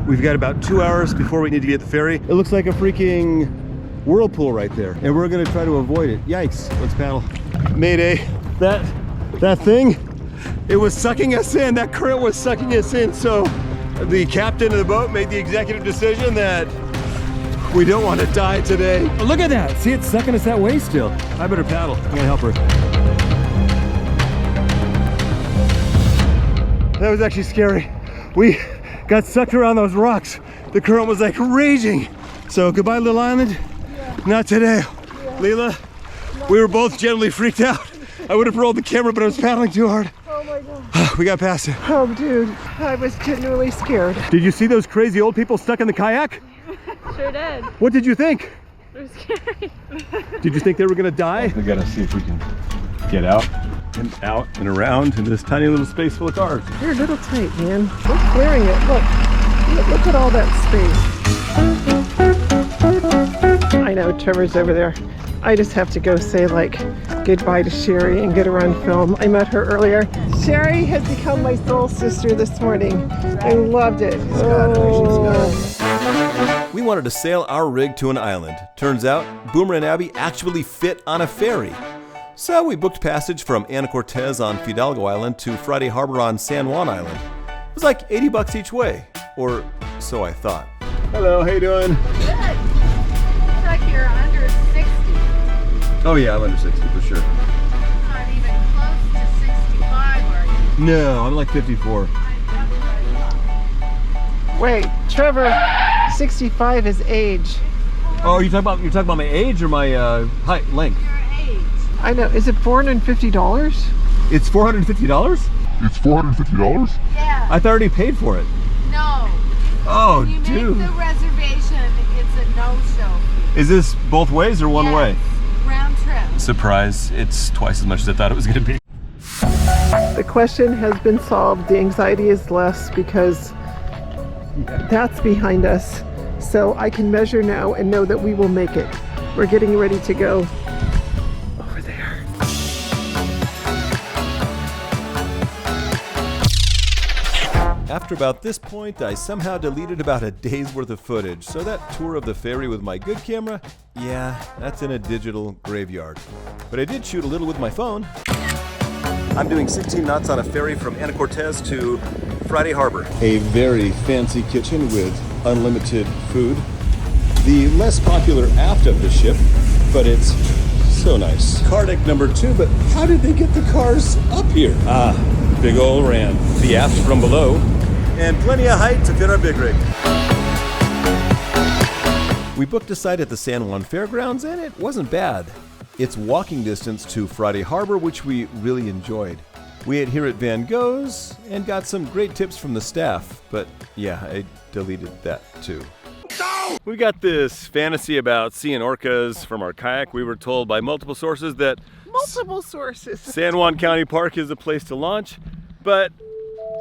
We've got about 2 hours before we need to get the ferry. It looks like a freaking whirlpool right there, and we're gonna try to avoid it. Yikes, let's paddle. Mayday, that thing, it was sucking us in. That current was sucking us in, so the captain of the boat made the executive decision that we don't want to die today. Oh, look at that, see, it's sucking us that way still. I better paddle, I'm gonna help her. That was actually scary. We got sucked around those rocks. The current was like raging. So goodbye, little island. Yeah. Not today. Yeah. Leela, we were both generally freaked out. I would have rolled the camera, but I was paddling too hard. Oh my God. We got past it. Oh dude, I was genuinely scared. Did you see those crazy old people stuck in the kayak? Sure did. What did you think? It was scary. Did you think they were gonna die? We gotta see if we can get out and around in this tiny little space full of cars. You're a little tight, man. We're clearing it. Look at all that space. I know, Trevor's over there. I just have to go say like goodbye to Sherry and get her on film. I met her earlier. Sherry has become my soul sister this morning. I loved it. Oh. We wanted to sail our rig to an island. Turns out, Boomer and Abby actually fit on a ferry. So we booked passage from Anacortes on Fidalgo Island to Friday Harbor on San Juan Island. It was like 80 bucks each way, or so I thought. Hello, how you doing? Good. Looks like you're under 60. Oh yeah, I'm under 60 for sure. Not even close to 65, are you? No, I'm like 54. Wait, Trevor, 65 is age. Oh, you're talking about my age or my height, length? Your age. I know. Is it $450? It's $450? It's $450? Yeah. I thought I already paid for it. No. Oh, When you dude. make the reservation, it's a no-show fee. Is this both ways or one Yes. way? Round trip. Surprise, it's twice as much as I thought it was gonna be. The question has been solved. The anxiety is less because that's behind us. So I can measure now and know that we will make it. We're getting ready to go over there. After about this point, I somehow deleted about a day's worth of footage, so that tour of the ferry with my good camera, yeah, that's in a digital graveyard. But I did shoot a little with my phone. I'm doing 16 knots on a ferry from Anacortes to Friday Harbor. A very fancy kitchen with unlimited food. The less popular aft of the ship, but it's so nice. Car deck number 2, but how did they get the cars up here? Ah, big ol' ramp. The aft from below. And plenty of height to fit our big rig. We booked a site at the San Juan Fairgrounds, and it wasn't bad. It's walking distance to Friday Harbor, which we really enjoyed. We ate here at Van Gogh's and got some great tips from the staff, but yeah, I deleted that too. We got this fantasy about seeing orcas from our kayak. We were told by multiple sources that Multiple sources. San Juan County Park is the place to launch, but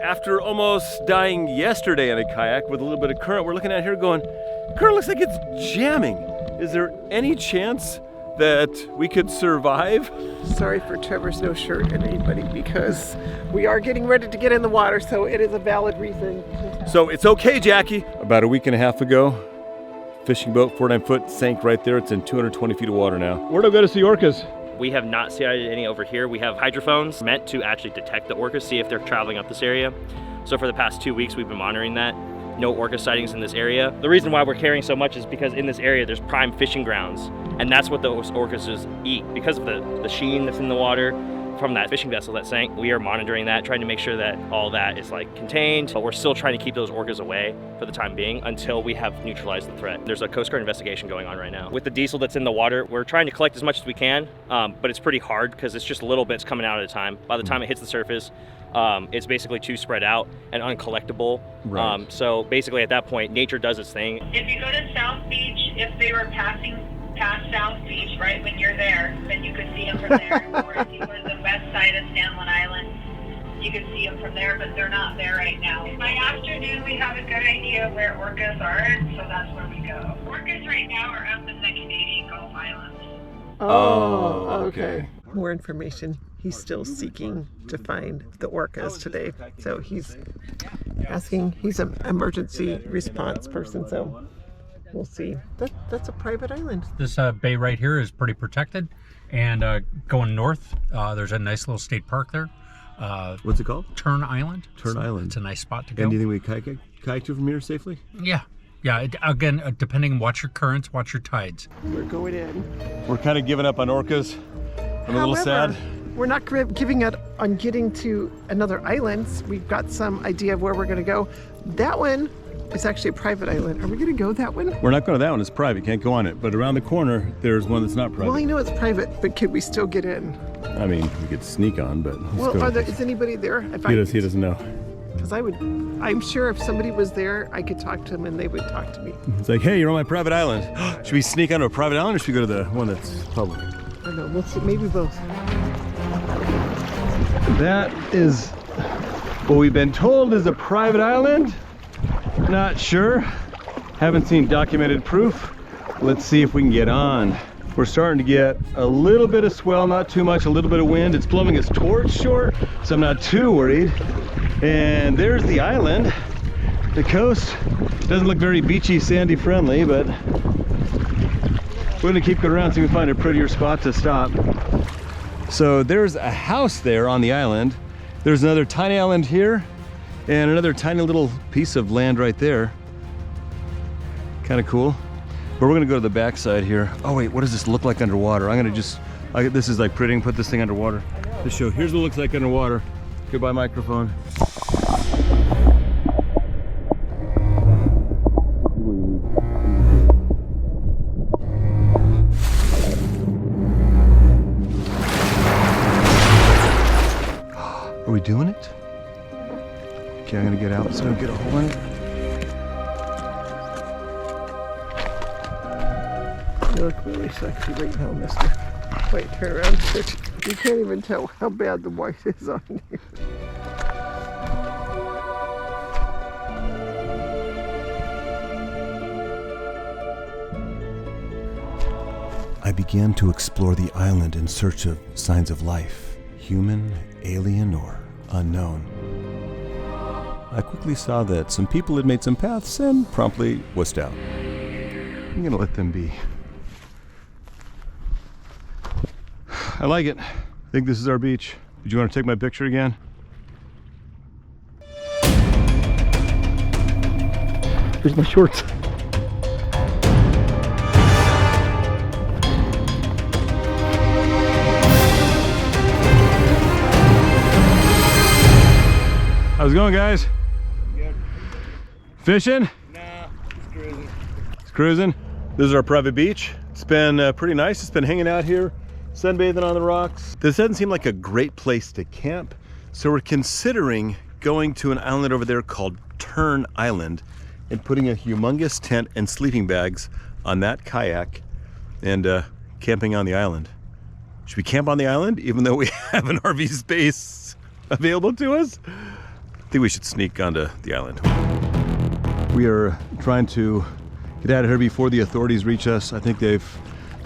after almost dying yesterday in a kayak with a little bit of current, we're looking at here going, current looks like it's jamming. Is there any chance that we could survive? Sorry for Trevor's no shirt and anybody, because we are getting ready to get in the water, so it is a valid reason. So it's okay, Jackie. About a week and a half ago, fishing boat, 49 foot, sank right there. It's in 220 feet of water now. Where'd I go to see orcas? We have not sighted any over here. We have hydrophones meant to actually detect the orcas, see if they're traveling up this area. So for the past 2 weeks, we've been monitoring that. No orca sightings in this area. The reason why we're carrying so much is because in this area, there's prime fishing grounds. And that's what those orcas just eat. Because of the sheen that's in the water from that fishing vessel that sank, we are monitoring that, trying to make sure that all that is like contained. But we're still trying to keep those orcas away for the time being until we have neutralized the threat. There's a Coast Guard investigation going on right now. With the diesel that's in the water, we're trying to collect as much as we can, but it's pretty hard because it's just little bits coming out at a time. By the time it hits the surface, it's basically too spread out and uncollectible. Right. So basically at that point, nature does its thing. If you go to South Beach, if they were passing past South Beach right when you're there, then you could see them from there. Or if you go to the west side of San Juan Island, you could see them from there, but they're not there right now. By afternoon, we have a good idea where orcas are, so that's where we go. Orcas right now are up in the Canadian Gulf Islands. Oh, okay. More information he's still seeking to find the orcas today. So he's asking, he's an emergency response person, so we'll see. That's a private island. This bay right here is pretty protected. And going north, there's a nice little state park there. What's it called? Turn Island. Turn Island. It's a nice spot to go. And do you think we kayak to from here safely? Yeah. Yeah, again, depending, watch your currents, watch your tides. We're going in. We're kind of giving up on orcas. I'm a little sad. We're not giving up on getting to another island. We've got some idea of where we're going to go. That one is actually a private island. Are we going to go that one? We're not going to that one. It's private. Can't go on it. But around the corner, there's one that's not private. Well, I know it's private, but could we still get in? I mean, we could sneak on, but let's go. Is anybody there? He doesn't know. Because I'm sure if somebody was there, I could talk to them and they would talk to me. It's like, hey, you're on my private island. Should we sneak onto a private island or should we go to the one that's public? I don't know. We'll see. Maybe both. That is what we've been told is a private island. Not sure. Haven't seen documented proof. Let's see if we can get on. We're starting to get a little bit of swell, not too much, a little bit of wind. It's blowing us towards shore, so I'm not too worried. And there's the island. The coast doesn't look very beachy, sandy friendly, but we're gonna keep going around so we can find a prettier spot to stop. So there's a house there on the island. There's another tiny island here and another tiny little piece of land right there. Kind of cool. But we're gonna go to the backside here. Oh wait, what does this look like underwater? I'm gonna this is like pretty, put this thing underwater to show. Here's what it looks like underwater. Goodbye microphone. Are we doing it? Okay, I'm gonna get out so I don't get a hole in it. You look really sexy right now, mister. Wait, turn around. You can't even tell how bad the white is on you. I began to explore the island in search of signs of life, human, alien, or unknown. I quickly saw that some people had made some paths and promptly wussed out. I'm gonna let them be. I like it. I think this is our beach. Did you want to take my picture again? Here's my shorts. How's it going, guys? Good. Fishing? Nah, just cruising. It's cruising. This is our private beach. It's been pretty nice. It's been hanging out here, sunbathing on the rocks. This doesn't seem like a great place to camp, so we're considering going to an island over there called Turn Island and putting a humongous tent and sleeping bags on that kayak and camping on the island. Should we camp on the island even though we have an RV space available to us? I think we should sneak onto the island. We are trying to get out of here before the authorities reach us. I think they've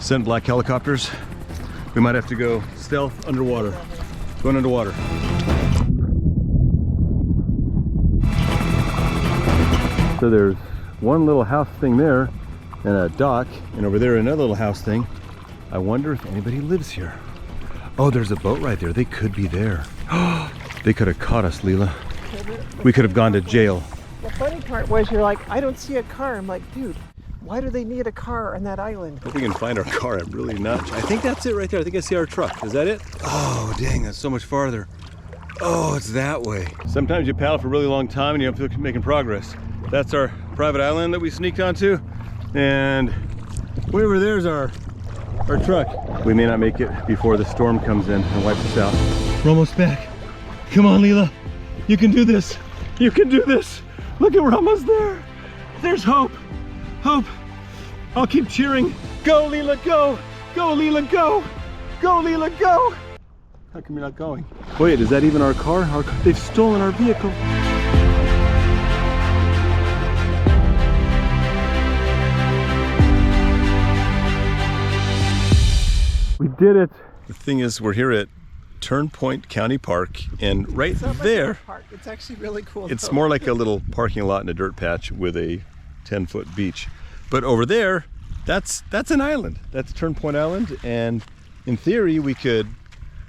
sent black helicopters. We might have to go stealth underwater. Going underwater. So there's one little house thing there and a dock, and over there another little house thing. I wonder if anybody lives here. Oh, there's a boat right there. They could be there. They could have caught us, Leela. We could have gone to jail. The funny part was you're like, I don't see a car. I'm like, dude, why do they need a car on that island? Hope we can find our car. I'm really not. I think that's it right there. I think I see our truck. Is that it? Oh, dang, that's so much farther. Oh, it's that way. Sometimes you paddle for a really long time and you don't feel like making progress. That's our private island that we sneaked onto. And way over there's our truck. We may not make it before the storm comes in and wipes us out. We're almost back. Come on, Leela. You can do this. You can do this. Look at, we're almost there. There's hope. Hope. I'll keep cheering. Go, Leela, go. Go, Leela, go. Go, Leela, go. How come you're not going? Wait, is that even our car? They've stolen our vehicle. We did it. The thing is, we're here at Turnpoint County Park, and right It's not like there, a park. It's actually really cool. it's though. more like a little parking lot in a dirt patch with a 10-foot beach. But over there, that's an island. That's Turnpoint Island, and in theory, we could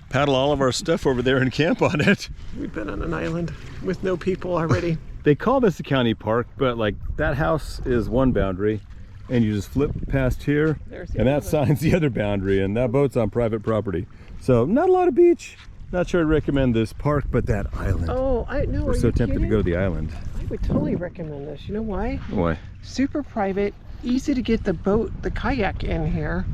paddle all of our stuff over there and camp on it. We've been on an island with no people already. They call this a county park, but like that house is one boundary, and you just flip past here, There's the and that other. sign's the other boundary, and that boat's on private property. So not a lot of beach. Not sure I'd recommend this park, but that island. Oh, I know. We're so tempted to go to the island. I would totally recommend this. You know why? Why? Super private, easy to get the boat, the kayak in here.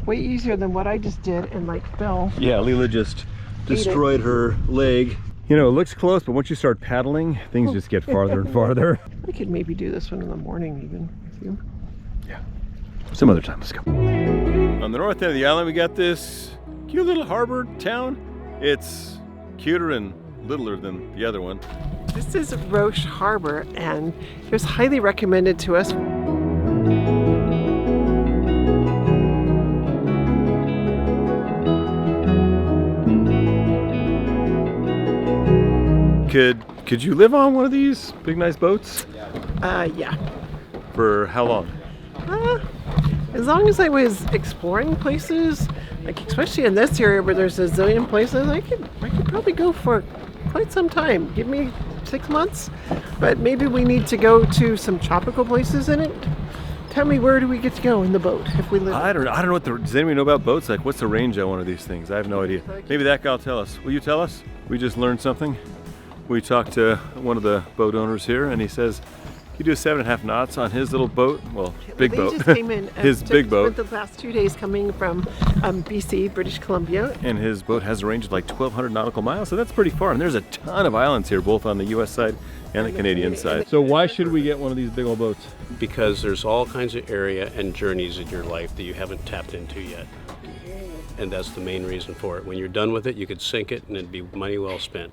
Way easier than what I just did and like fell. Yeah, Leela just destroyed her leg. You know, it looks close, but once you start paddling, things just get farther and farther. I could maybe do this one in the morning even with you. Yeah. Some other time, let's go. On the north end of the island, we got this cute little harbor town. It's cuter and littler than the other one. This is Roche Harbor, and it was highly recommended to us. Could you live on one of these big nice boats? Yeah. For how long? As long as I was exploring places, like especially in this area where there's a zillion places, I could probably go for quite some time. Give me 6 months, but maybe we need to go to some tropical places in it. Tell me, where do we get to go in the boat if we live? I don't know what does anybody know about boats? Like, what's the range on one of these things? I have no idea. Maybe that guy will tell us. Will you tell us? We just learned something. We talked to one of the boat owners here, and he says he do 7.5 knots on his little boat. Well, big They boat. just came in. His big boat. Spent the last 2 days coming from BC, British Columbia. And his boat has a range of like 1,200 nautical miles, so that's pretty far. And there's a ton of islands here, both on the U.S. side and the Canadian side. So why should we get one of these big old boats? Because there's all kinds of area and journeys in your life that you haven't tapped into yet. And that's the main reason for it. When you're done with it, you could sink it and it'd be money well spent.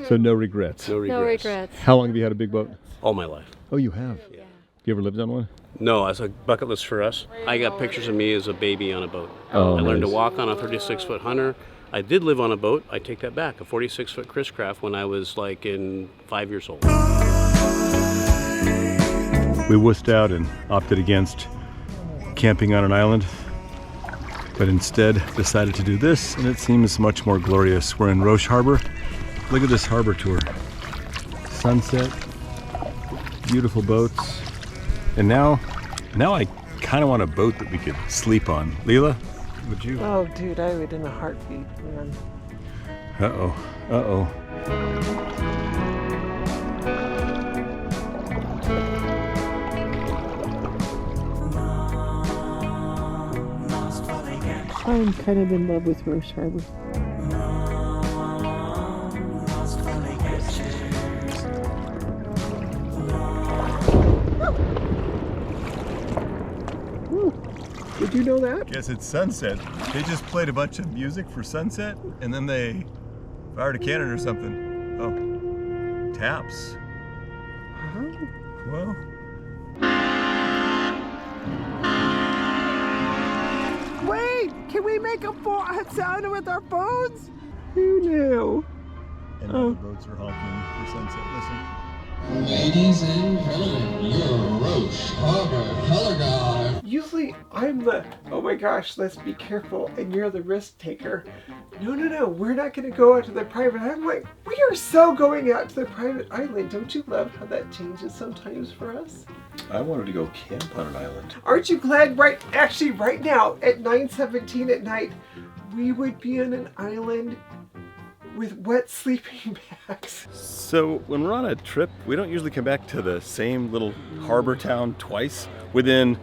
So no regrets. No regrets. No regrets. How long have you had a big boat? All my life. Oh, you have? Yeah. You ever lived on one? No, as a bucket list for us. I got pictures of me as a baby on a boat. Oh, I learned to nice. walk on a 36-foot Hunter. I did live on a boat. I take that back. A 46-foot Chris Craft when I was like 5 years old. We wussed out and opted against camping on an island, but instead decided to do this, and it seems much more glorious. We're in Roche Harbor. Look at this harbor tour. Sunset, beautiful boats, and now I kind of want a boat that we could sleep on. Leela, would you? Oh, dude, I would in a heartbeat, man. Uh-oh, uh-oh. I'm kind of in love with Roche Harbor. Did you know that? Guess it's sunset. They just played a bunch of music for sunset, and then they fired a cannon or something. Oh, taps. Well. Wait, can we make a sound with our boats? Who knew? And now the boats are honking for sunset. Listen. Ladies and gentlemen, your Roche Harbor color guard. Usually I'm the, oh my gosh, let's be careful, and you're the risk taker. No, we're not going to go out to the private. I'm like, we are so going out to the private island. Don't you love how that changes sometimes for us? I wanted to go camp on an island. Aren't you glad right now at 9:17 at night, we would be on an island with wet sleeping bags? So when we're on a trip, we don't usually come back to the same little harbor town twice within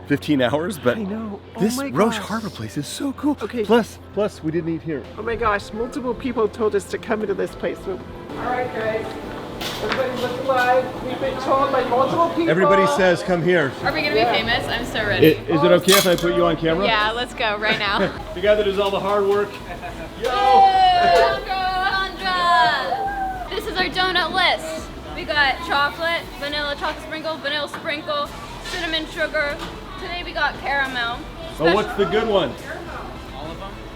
15 hours, but I know. Oh this my Roche gosh. Harbor place is so cool. Okay. Plus we didn't eat here. Oh my gosh, multiple people told us to come into this place. So, all right, guys, everybody look alive. We've been told by multiple people. Everybody says come here. Are we gonna be famous? I'm so ready. Is it okay if I put you on camera? Yeah, let's go right now. The guy that does all the hard work. Yo! Sandra! This is our donut list. We got chocolate, vanilla chocolate sprinkle, vanilla sprinkle, cinnamon sugar. Today we got caramel. Oh, what's the good one?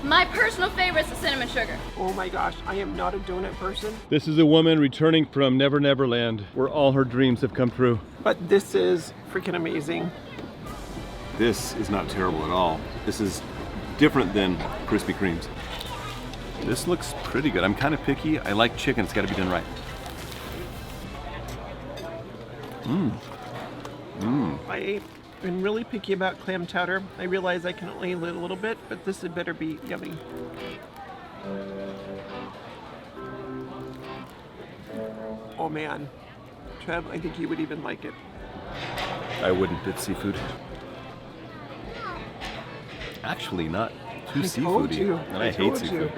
My personal favorite is the cinnamon sugar. Oh my gosh, I am not a donut person. This is a woman returning from Never Never Land, where all her dreams have come true. But this is freaking amazing. This is not terrible at all. This is different than Krispy Kremes. This looks pretty good. I'm kind of picky. I like chicken. It's got to be done right. I've been really picky about clam chowder. I realize I can only eat a little bit, but this had better be yummy. Oh man, Trev, I think you would even like it. I wouldn't. It's seafood. Actually, not too seafoody. And I hate seafood.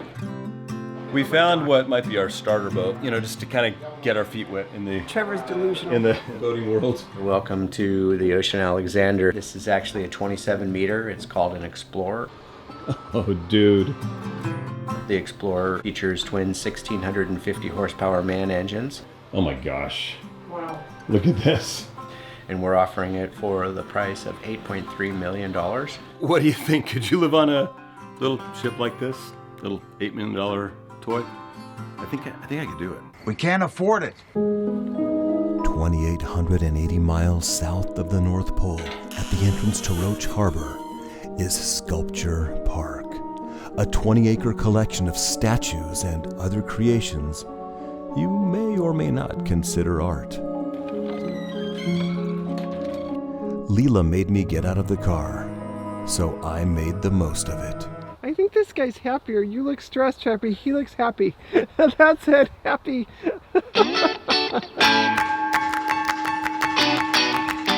We found what might be our starter boat, you know, just to kind of get our feet wet in the Trevor's delusional. in the boating world. Welcome to the Ocean Alexander. This is actually a 27 meter. It's called an Explorer. Oh, dude. The Explorer features twin 1650 horsepower MAN engines. Oh my gosh. Wow. Look at this. And we're offering it for the price of $8.3 million. What do you think? Could you live on a little ship like this? Little $8 million toy? I think I could do it. We can't afford it. 2,880 miles south of the North Pole, at the entrance to Roche Harbor, is Sculpture Park, a 20-acre collection of statues and other creations you may or may not consider art. Leela made me get out of the car, so I made the most of it. I think this guy's happier. You look stressed, Chappie. He looks happy. That's it, happy.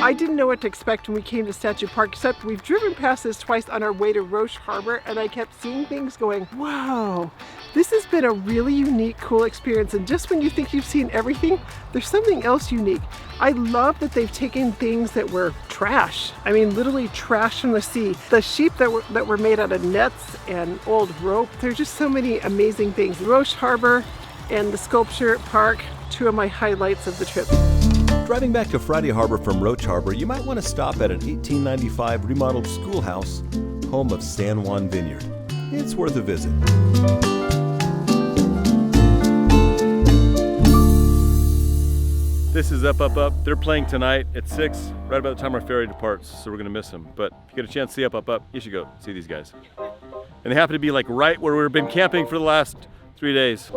I didn't know what to expect when we came to Statue Park, except we've driven past this twice on our way to Roche Harbor, and I kept seeing things going, wow, this has been a really unique, cool experience. And just when you think you've seen everything, there's something else unique. I love that they've taken things that were trash. I mean, literally trash from the sea. The sheep that were made out of nets and old rope. There's just so many amazing things. Roche Harbor and the Sculpture Park, two of my highlights of the trip. Driving back to Friday Harbor from Roche Harbor, you might want to stop at an 1895 remodeled schoolhouse, home of San Juan Vineyard. It's worth a visit. This is Up, Up, Up. They're playing tonight at 6, right about the time our ferry departs, so we're gonna miss them. But if you get a chance to see Up, Up, Up, you should go see these guys. And they happen to be like right where we've been camping for the last 3 days.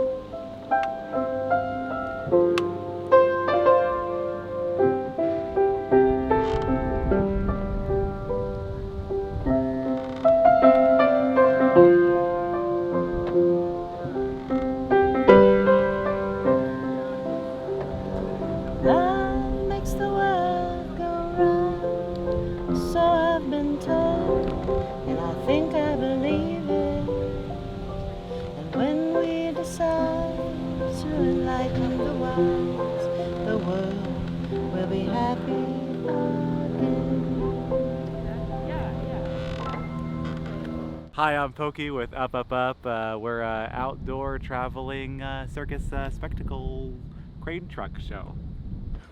Hi, I'm Pokey with Up, Up, Up. We're an outdoor traveling circus spectacle crane truck show.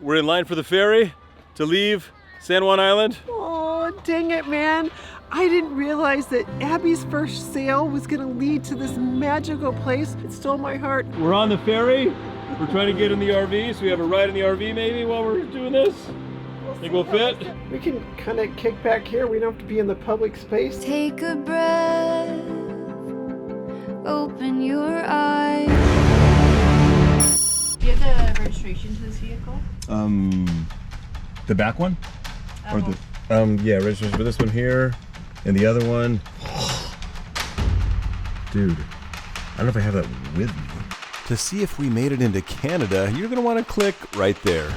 We're in line for the ferry to leave San Juan Island. Oh, dang it, man. I didn't realize that Abby's first sail was gonna lead to this magical place. It stole my heart. We're on the ferry. We're trying to get in the RV, so we have a ride in the RV maybe while we're doing this. Think we'll fit? We can kind of kick back here. We don't have to be in the public space. Take a breath, open your eyes. Do you have the registration to this vehicle? The back one? Oh. Or the yeah, registration for this one here and the other one. Dude, I don't know if I have that with me. To see if we made it into Canada, you're going to want to click right there.